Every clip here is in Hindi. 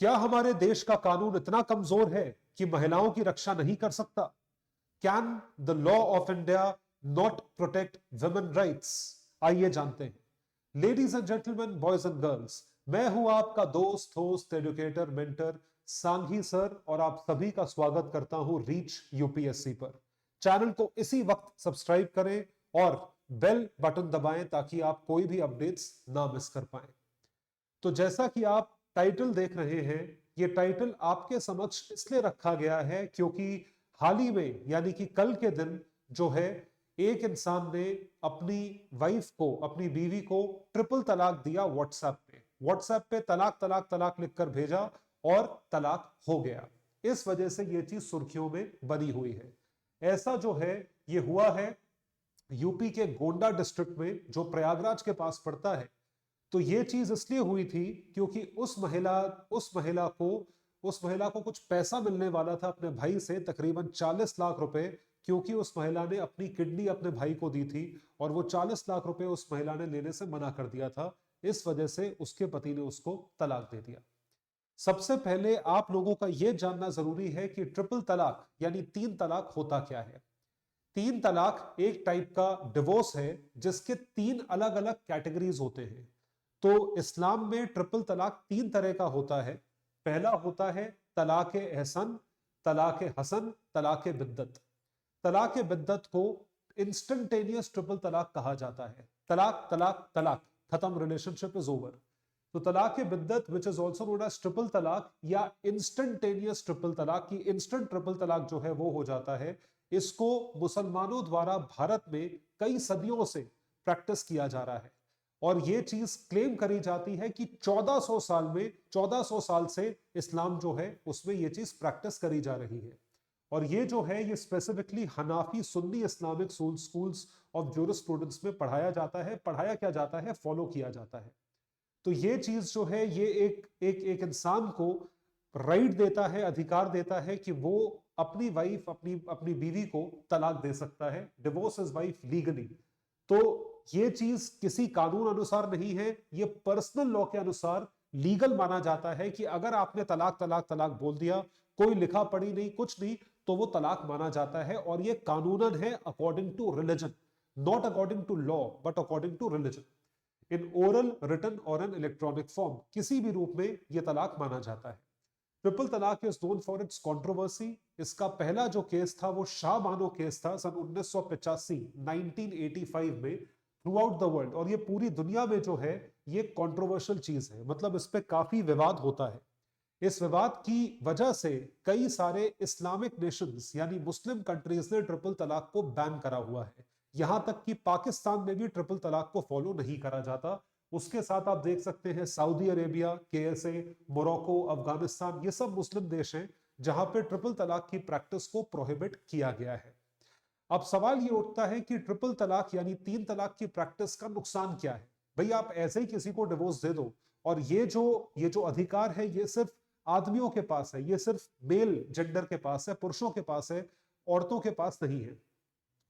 क्या हमारे देश का कानून इतना कमजोर है कि महिलाओं की रक्षा नहीं कर सकता? Can the law of India not protect women rights? आइए जानते हैं। Ladies and gentleman, boys and girls, मैं हूं आपका दोस्त, host, educator, mentor Sanghi sir, और आप सभी का स्वागत करता हूं रीच यूपीएससी पर। चैनल को इसी वक्त सब्सक्राइब करें और बेल बटन दबाएं ताकि आप कोई भी अपडेट्स ना मिस कर पाएं। तो जैसा कि आप टाइटल देख रहे हैं, ये टाइटल आपके समक्ष इसलिए रखा गया है क्योंकि हाल ही में यानी कि कल के दिन जो है, एक इंसान ने अपनी वाइफ को, अपनी बीवी को ट्रिपल तलाक दिया। व्हाट्सएप पे तलाक तलाक तलाक लिखकर भेजा और तलाक हो गया। इस वजह से यह चीज सुर्खियों में बनी हुई है। ऐसा जो है ये हुआ है यूपी के गोंडा डिस्ट्रिक्ट में, जो प्रयागराज के पास पड़ता है। तो ये चीज इसलिए हुई थी क्योंकि उस महिला को कुछ पैसा मिलने वाला था अपने भाई से, तकरीबन 40 लाख रुपए, क्योंकि उस महिला ने अपनी किडनी अपने भाई को दी थी और वो 40 लाख रुपए उस महिला ने लेने से मना कर दिया था। इस वजह से उसके पति ने उसको तलाक दे दिया। सबसे पहले आप लोगों का यह जानना जरूरी है कि ट्रिपल तलाक यानी 3 तलाक होता क्या है। 3 तलाक एक टाइप का डिवोर्स है जिसके 3 अलग अलग कैटेगरीज होते हैं। तो इस्लाम में ट्रिपल तलाक 3 तरह का होता है। पहला होता है तलाक एहसन, तलाक हसन, तलाक बिद्दत। तलाक बिद्दत को इंस्टेंटेनियस ट्रिपल तलाक कहा जाता है। तलाक तलाक तलाक, खत्म, रिलेशनशिप इज ओवर। तो talaq biddat which is also known as triple talaq या इंस्टेंटेनियस ट्रिपल तलाक की इंस्टेंट ट्रिपल तलाक जो है वो हो जाता है। इसको मुसलमानों द्वारा भारत में कई सदियों से प्रैक्टिस किया जा रहा है और यह चीज क्लेम करी जाती है कि 1400 साल से इस्लाम जो है उसमें यह चीज प्रैक्टिस करी जा रही है। और ये जो है ये specifically Hanafi Sunni Islamic schools of jurisprudence में पढ़ाया जाता है। पढ़ाया क्या जाता है, फॉलो किया जाता है। तो ये चीज जो है ये एक इंसान को राइट देता है, अधिकार देता है कि वो अपनी वाइफ, अपनी बीवी को तलाक दे सकता है, डिवोर्स हिज वाइफ लीगली। तो ये चीज किसी कानून अनुसार नहीं है, ये पर्सनल लॉ के अनुसार लीगल माना जाता है कि अगर आपने तलाक तलाक तलाक बोल दिया, कोई लिखा पढ़ी नहीं, कुछ नहीं, तो वो तलाक माना जाता है। और ये कानूनन है according to religion, not according to law but according to religion. In oral, written और एन इलेक्ट्रॉनिक फॉर्म, किसी भी रूप में यह तलाक माना जाता है। ट्रिपल तलाक is known for its controversy. इसका पहला जो केस था वो शाह बानो केस था सन 1985 में थ्रू आउट द वर्ल्ड। और ये पूरी दुनिया में जो है ये कंट्रोवर्शियल चीज है, मतलब इस पे काफी विवाद होता है। इस विवाद की वजह से कई सारे इस्लामिक नेशंस यानी मुस्लिम कंट्रीज ने ट्रिपल तलाक को बैन करा हुआ है। यहां तक कि पाकिस्तान में भी ट्रिपल तलाक को फॉलो नहीं करा जाता। उसके साथ आप देख सकते हैं Saudi Arabia, KSA, Morocco, Afghanistan, ये सब मुस्लिम देश हैं जहां पे ट्रिपल तलाक की प्रैक्टिस को प्रोहिबिट किया गया है। अब सवाल ये उठता है कि ट्रिपल तलाक यानी 3 तलाक की प्रैक्टिस का नुकसान क्या है। भाई आप ऐसे ही किसी को डिवोर्स दे दो, और ये जो अधिकार है ये सिर्फ आदमियों के पास है, ये सिर्फ मेल जेंडर के पास है, पुरुषों के पास है, औरतों के पास नहीं है।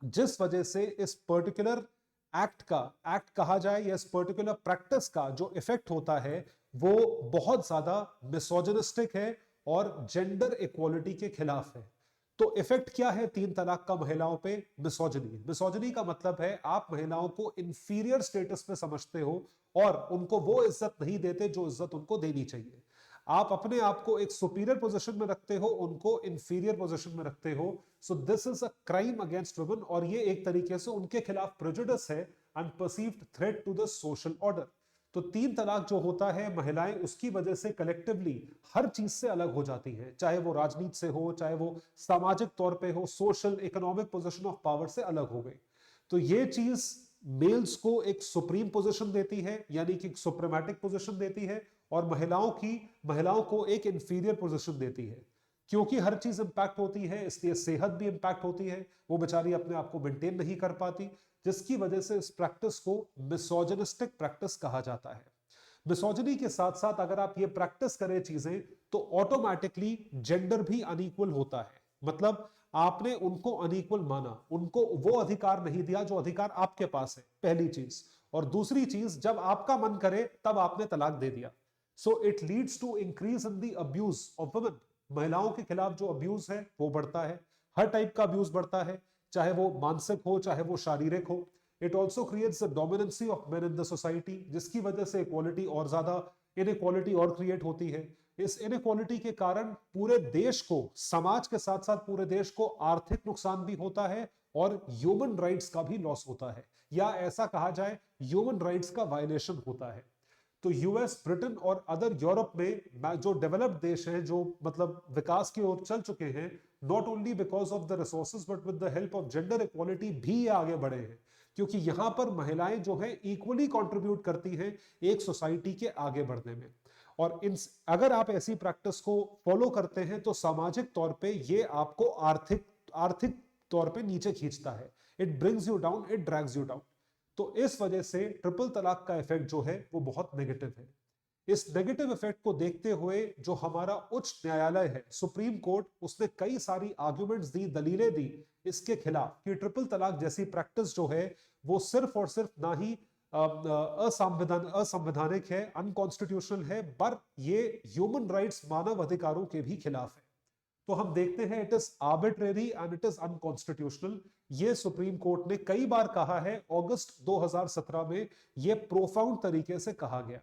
जिस वजह से इस पर्टिकुलर एक्ट कहा जाए या इस पर्टिकुलर प्रैक्टिस का जो इफेक्ट होता है वो बहुत ज्यादा मिसोजिनिस्टिक है और जेंडर इक्वालिटी के खिलाफ है। तो इफेक्ट क्या है 3 तलाक का महिलाओं पे? मिसोजिनी का मतलब है आप महिलाओं को इंफीरियर स्टेटस पे समझते हो और उनको वो इज्जत नहीं देते जो इज्जत उनको देनी चाहिए। आप अपने आप को एक सुपीरियर पोजीशन में रखते हो, उनको इंफीरियर पोजीशन में रखते हो। So this is a crime against women और ये एक तरीके से उनके खिलाफ प्रेजुडिस है and perceived threat to the social order. तो 3 तलाक जो होता है, महिलाएं उसकी वजह से कलेक्टिवली हर चीज से अलग हो जाती है, चाहे वो राजनीति से हो, चाहे वो सामाजिक तौर पे हो, social economic position of power से अलग हो गई। तो ये चीज मेल्स को एक सुप्रीम पोजीशन देती है, यानी कि एक सुप्रीमैटिक पोजीशन देती है, और महिलाओं को एक इंफीरियर पोजीशन देती है। क्योंकि हर चीज इंपैक्ट होती है इसलिए सेहत भी इंपैक्ट होती है, वो बेचारी अपने आप को मेंटेन नहीं कर पाती, जिसकी वजह से इस प्रैक्टिस को मिसोजिनिस्टिक प्रैक्टिस कहा जाता है। मिसोजिनी के साथ साथ अगर आप ये प्रैक्टिस करें चीजें तो ऑटोमेटिकली जेंडर भी अनइक्वल होता है। मतलब आपने उनको अनइक्वल माना, उनको वो अधिकार नहीं दिया जो अधिकार आपके पास है, पहली चीज। और दूसरी चीज, जब आपका मन करे तब आपने तलाक दे दिया। So it leads to increase in the abuse of women. महिलाओं के खिलाफ जो अब्यूज है वो बढ़ता है, हर टाइप का अब्यूज बढ़ता है, चाहे वो मानसिक हो चाहे वो शारीरिक हो। It also creates the dominancy of main in the society, जिसकी वजह से इक्वालिटी और ज्यादा, इनइक्वालिटी और क्रिएट होती है। इस इनइक्वालिटी के कारण पूरे देश को, समाज के साथ साथ पूरे देश को आर्थिक नुकसान भी होता है और ह्यूमन राइट्स का भी लॉस होता है, या ऐसा कहा जाए ह्यूमन राइट्स का वायलेशन होता है। तो यूएस, ब्रिटेन और अदर यूरोप में जो डेवलप्ड देश हैं, जो मतलब विकास की ओर चल चुके हैं, not only because of the resources but with the help of gender equality भी ये आगे बढ़े हैं, क्योंकि यहां पर महिलाएं जो है इक्वली कंट्रीब्यूट करती हैं एक सोसाइटी के आगे बढ़ने में। और इन, अगर आप ऐसी प्रैक्टिस को फॉलो करते हैं तो सामाजिक तौर पे ये आपको आर्थिक आर्थिक तौर पे नीचे खींचता है। It brings you down, it drags you down. तो इस वजह से ट्रिपल तलाक का इफेक्ट जो है वो बहुत नेगेटिव है। इस नेगेटिव इफेक्ट को देखते हुए जो हमारा उच्च न्यायालय है, सुप्रीम कोर्ट, उसने कई सारी आर्ग्यूमेंट्स दी, दलीलें दी इसके खिलाफ कि ट्रिपल तलाक जैसी प्रैक्टिस जो है वो सिर्फ और सिर्फ ना ही असंवैधानिक है, अनकॉन्स्टिट्यूशनल है, पर ये ह्यूमन राइट्स, मानव अधिकारों के भी खिलाफ है। तो हम देखते हैं it is arbitrary and it is unconstitutional. ये सुप्रीम कोर्ट ने कई बार कहा है, अगस्त 2017 में ये प्रोफाउंड तरीके से कहा गया।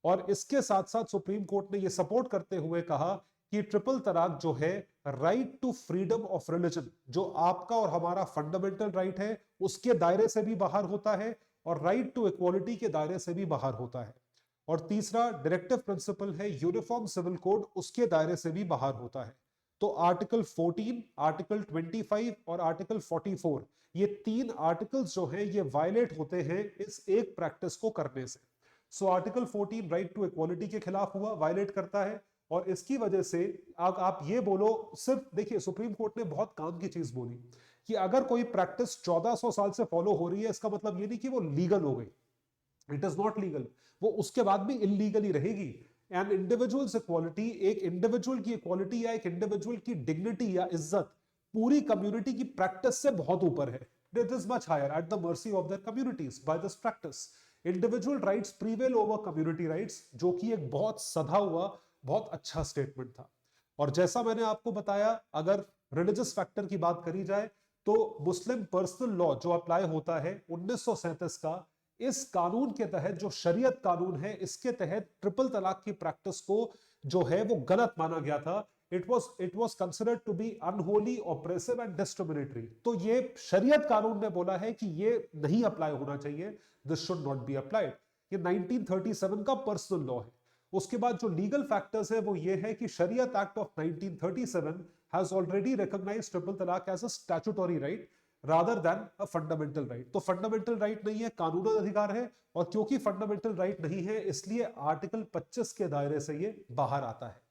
और इसके साथ साथ सुप्रीम कोर्ट ने ये सपोर्ट करते हुए कहा कि ट्रिपल तलाक जो है right to freedom of religion, जो आपका और हमारा फंडामेंटल राइट है, उसके दायरे से भी बाहर होता है, और राइट टू इक्वालिटी के दायरे से भी बाहर होता है। और तीसरा डायरेक्टिव प्रिंसिपल है यूनिफॉर्म सिविल कोड, उसके दायरे से भी बाहर होता है। तो आर्टिकल 14, आर्टिकल 25 और आर्टिकल 44, ये तीन आर्टिकल्स जो हैं ये वायलेट होते हैं इस एक प्रैक्टिस को करने से। So article 14 right to equality के खिलाफ हुआ, वायलेट करता है, और इसकी वजह से आप ये बोलो, सिर्फ देखिए सुप्रीम कोर्ट ने बहुत काम की चीज बोली कि अगर कोई प्रैक्टिस 1400 साल से फॉलो हो रही है, इसका मतलब ये नहीं कि वो लीगल हो गई। इट इज नॉट लीगल, वो उसके बाद भी इलीगल ही रहेगी। एंड इंडिविजुअल्स इक्वालिटी, एक इंडिविजुअल की इक्वालिटी या एक इंडिविजुअल की डिग्निटी या इज्जत पूरी कम्युनिटी की प्रैक्टिस से बहुत ऊपर है। It is much higher at the mercy of their communities by this practice. Individual rights prevail over community rights, जो कि एक बहुत सधा हुआ, बहुत अच्छा स्टेटमेंट था। और जैसा मैंने आपको बताया, अगर रिलीजियस फैक्टर की बात करी जाए तो मुस्लिम पर्सनल लॉ जो अप्लाई होता है 1937 का, इस कानून के तहत, जो शरीयत कानून है, इसके तहत ट्रिपल तलाक की प्रैक्टिस को जो है वो गलत माना गया था। It was considered to be unholy, oppressive and discriminatory. तो ये शरीयत कानून ने बोला है कि ये नहीं अप्लाई होना चाहिए, this should not be applied. ये 1937 का पर्सनल लॉ है। उसके बाद जो लीगल फैक्टर्स है वो ये है कि Shariat Act of 1937 has already recognized triple talaq as a statutory right rather than a fundamental right. तो फंडामेंटल राइट नहीं है, कानूनी अधिकार है, और क्योंकि फंडामेंटल राइट नहीं है इसलिए आर्टिकल 25 के दायरे से ये बाहर आता है।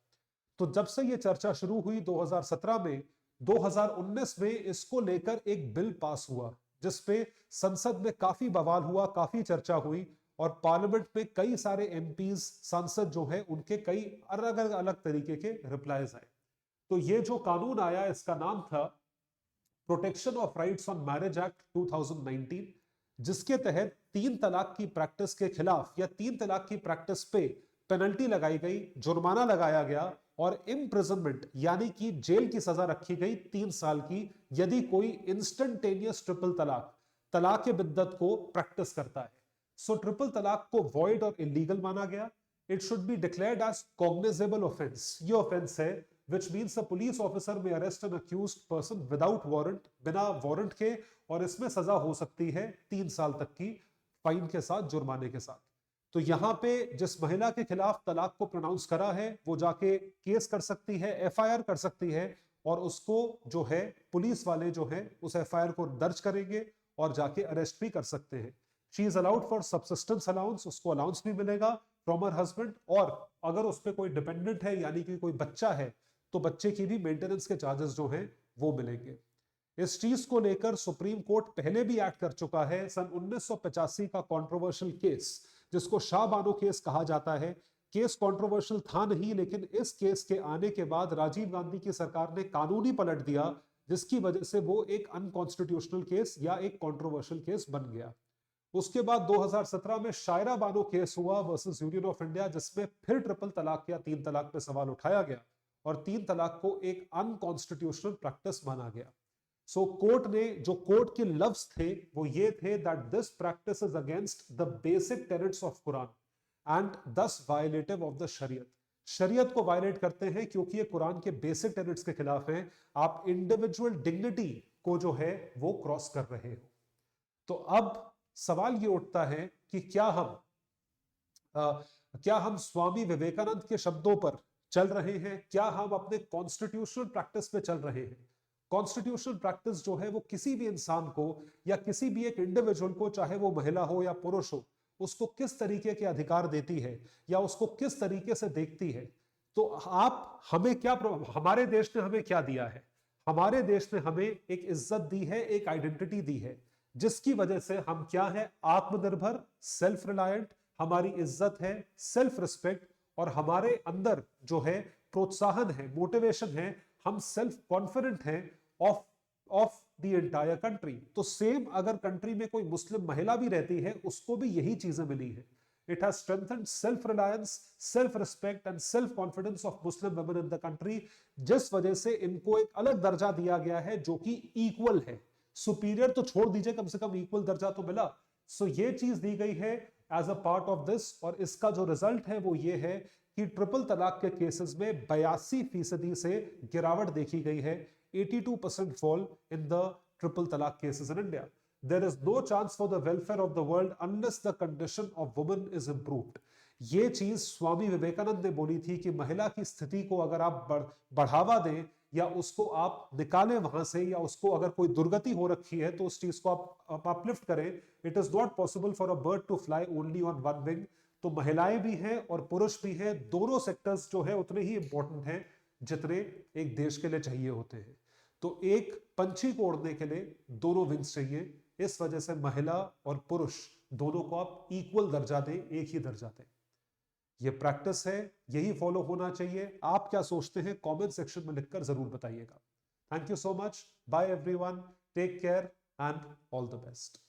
तो जब से ये चर्चा शुरू हुई 2017 में, 2019 में इसको लेकर एक बिल पास हुआ, जिसपे संसद में काफी बवाल हुआ, काफी चर्चा हुई, और पार्लियामेंट में कई सारे एमपीज, सांसद जो है, उनके कई अलग अलग तरीके के रिप्लाईज आए। तो ये जो कानून आया, इसका नाम था protection of rights on marriage act 2019, जिसके तहत तीन तलाक की प्रैक्टिस के खिलाफ या तीन तलाक की प्रैक्टिस पे पेनल्टी लगाई गई, जुर्माना लगाया गया, और इम्प्रिजनमेंट यानी कि जेल की सजा रखी गई 3 साल की, यदि कोई इंस्टेंटेनियस ट्रिपल तलाक, तलाक बिद्दत को प्रैक्टिस करता है। सो ट्रिपल तलाक को वॉइड और इलीगल माना गया। It should be declared as cognizable offence. ये ऑफेंस है which means a police officer may arrest an accused person without warrant, बिना वारंट के, और इसमें सजा हो सकती है 3 साल तक की, फाइन के साथ, जुर्माने के साथ। तो यहां पे जिस महिला के खिलाफ तलाक को प्रोनाउंस करा है वो जाके केस कर सकती है, एफआईआर कर सकती है, और उसको जो है पुलिस वाले जो है उस एफआईआर को दर्ज करेंगे और जाके अरेस्ट भी कर सकते हैं। She is allowed for subsistence allowance, उसको अलाउंस भी मिलेगा फ्रॉम हर हस्बैंड, और अगर उस पर कोई डिपेंडेंट है यानी कि कोई बच्चा है तो बच्चे की भी मेंटेनेंस के चार्जेस जो हैं वो मिलेंगे। इस चीज को लेकर सुप्रीम कोर्ट पहले भी एक्ट कर चुका है। सन 1985 का कंट्रोवर्शियल केस, जिसको शाह बानो केस कहा जाता है, केस कंट्रोवर्शियल था नहीं, लेकिन इस केस के आने के बाद राजीव गांधी की सरकार ने कानूनी पलट दिया, जिसकी वजह से वो एक अनकॉन्स्टिट्यूशनल केस या एक कंट्रोवर्शियल केस बन गया। उसके बाद 2017 में शायरा बानो केस हुआ वर्सेस यूनियन ऑफ इंडिया, जिसमें फिर ट्रिपल तलाक या तीन तलाक पे सवाल उठाया गया और तीन तलाक को एक अनकॉन्स्टिट्यूशनल प्रैक्टिस माना गया। सो कोर्ट ने, जो कोर्ट के लफ्ज थे वो ये थे that this practice is against the basic tenets of Quran and दस वायलेटिव ऑफ द शरीयत। शरीयत को वायलेट करते हैं क्योंकि ये कुरान के बेसिक टेनेट्स के खिलाफ हैं। आप इंडिविजुअल डिग्निटी को जो है वो क्रॉस कर रहे हो। तो अब सवाल ये उठता है कि क्या हम स्वामी विवेकानंद के शब्दों पर चल रहे हैं, क्या हम अपने कॉन्स्टिट्यूशनल प्रैक्टिस पे चल रहे हैं। कॉन्स्टिट्यूशनल प्रैक्टिस जो है वो किसी भी इंसान को या किसी भी एक इंडिविजुअल को, चाहे वो महिला हो या पुरुष हो, उसको किस तरीके के अधिकार देती है या उसको किस तरीके से देखती है। तो आप हमें क्या, हमारे देश ने हमें क्या दिया है? हमारे देश ने हमें एक इज्जत दी है, एक आइडेंटिटी दी है, जिसकी वजह से हम क्या है, आत्मनिर्भर, सेल्फ रिलायंट, हमारी इज्जत है, सेल्फ रिस्पेक्ट, और हमारे अंदर जो है प्रोत्साहन है, मोटिवेशन है, हम सेल्फ कॉन्फिडेंट हैं ऑफ द एंटायर कंट्री। तो सेम अगर कंट्री में कोई मुस्लिम महिला भी रहती है, उसको भी यही चीजें मिली है। It has strengthened self-reliance, self-respect and self-confidence of Muslim women in the country, जिस वजह से इनको एक अलग दर्जा दिया गया है जो कि इक्वल है। सुपीरियर तो छोड़ दीजिए, कम से कम इक्वल दर्जा तो मिला। सो ये चीज दी गई है as a part of this, और इसका जो रिजल्ट है वो ये है कि ट्रिपल तलाक के केसेस में 82% से गिरावट देखी गई है। 82% फॉल इन द ट्रिपल तलाक cases in India. There is no chance for the welfare of the world unless the condition of women is improved. ये चीज स्वामी विवेकानंद ने बोली थी कि महिला की स्थिति को अगर आप बढ़ावा दें या उसको आप निकालें वहां से, या उसको अगर कोई दुर्गति हो रखी है तो उस चीज को आप अपलिफ्ट करें। It is not possible for a bird to fly only on one wing. तो महिलाएं भी हैं और पुरुष भी हैं, दोनों सेक्टर्स जो है उतने ही इंपॉर्टेंट हैं जितने एक देश के लिए चाहिए होते हैं। तो एक पंछी को उड़ने के लिए दोनों विंग्स चाहिए। इस वजह से महिला और पुरुष दोनों को आप इक्वल दर्जा दें, एक ही दर्जा दें। ये प्रैक्टिस है, यही फॉलो होना चाहिए। आप क्या सोचते हैं कमेंट सेक्शन में लिखकर जरूर बताइएगा। Thank you so much, bye everyone, take care and all the best.